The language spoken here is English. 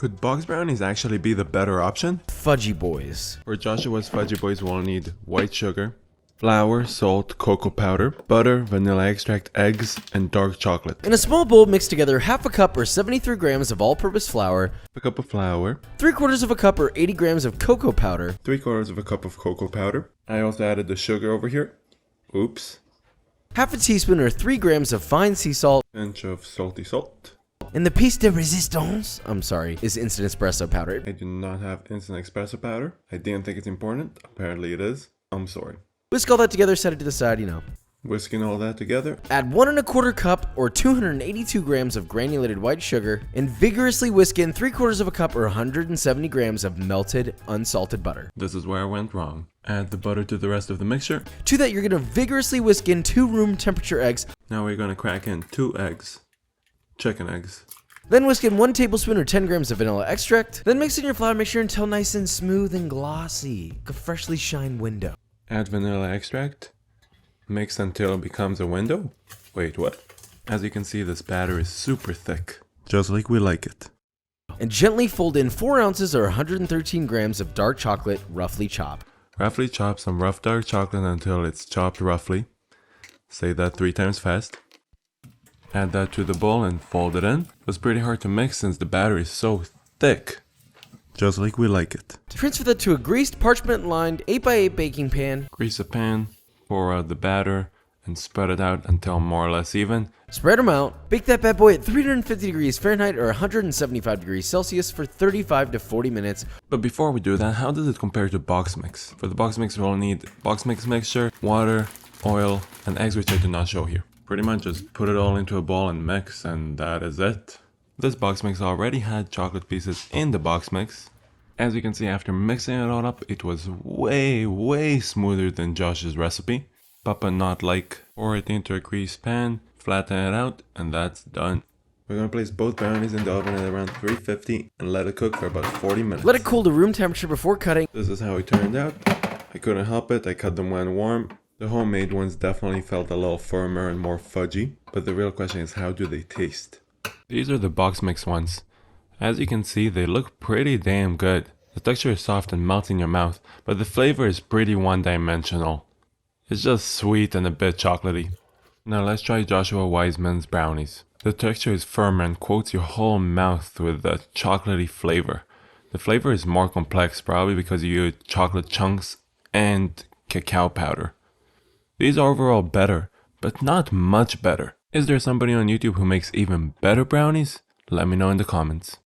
Could box brownies actually be the better option? Fudgy boys. For Joshua's Fudgy Boys, we'll need white sugar, flour, salt, cocoa powder, butter, vanilla extract, eggs, and dark chocolate. In a small bowl, mix together half a cup or 73 grams of all-purpose flour, A cup of flour, 3/4 of a cup or 80 grams of cocoa powder, 3/4 of a cup of cocoa powder. I also added the sugar over here. Oops. half a teaspoon or 3 grams of fine sea salt, Pinch of salty salt. and the piece de resistance, is instant espresso powder. I do not have instant espresso powder. I didn't think it's important. Apparently it is. I'm sorry. Whisk all that together, set it to the side, Whisking all that together. Add 1 1/4 cup or 282 grams of granulated white sugar, and vigorously whisk in 3/4 of a cup or 170 grams of melted, unsalted butter. This is where I went wrong. Add the butter to the rest of the mixture. To that, you're going to vigorously whisk in 2 room temperature eggs, Now we're gonna crack in 2 eggs. Chicken eggs. then whisk in 1 tablespoon or 10 grams of vanilla extract, then mix in your flour mixture until nice and smooth and glossy, like a freshly shined window. Add vanilla extract. Mix until it becomes a window. Wait, what? As you can see, this batter is super thick. Just like we like it. And gently fold in 4 ounces or 113 grams of dark chocolate, roughly chopped. Roughly chop some rough dark chocolate until it's chopped roughly. Say that 3 times fast. Add that to the bowl and fold it in. It was pretty hard to mix since the batter is so thick. Just like we like it. Transfer that to a greased, parchment-lined 8x8 baking pan. Grease a pan, pour out the batter, and spread it out until more or less even. Spread them out. Bake that bad boy at 350 degrees Fahrenheit or 175 degrees Celsius for 35 to 40 minutes. But before we do that, how does it compare to box mix? For the box mix, we'll need box mix mixture, water, oil, and eggs, which I did not show here. Pretty much just put it all into a bowl and mix, and that is it. This box mix already had chocolate pieces in the box mix. As you can see, after mixing it all up, it was way smoother than Josh's recipe. Papa not like. Pour it into a greased pan, flatten it out, and that's done. We're gonna place both brownies in the oven at around 350 and let it cook for about 40 minutes. Let it cool to room temperature before cutting. This is how it turned out. I couldn't help it, I cut them when warm. The homemade ones definitely felt a little firmer and more fudgy, but the real question is, how do they taste? These are the box mix ones. As you can see, they look pretty damn good. The texture is soft and melts in your mouth, but the flavor is pretty one-dimensional. It's just sweet and a bit chocolatey. Now let's try Joshua Weissman's brownies. The texture is firmer and coats your whole mouth with a chocolatey flavor. The flavor is more complex, probably because you use chocolate chunks and cacao powder. These are overall better, but not much better. Is there somebody on YouTube who makes even better brownies? Let me know in the comments.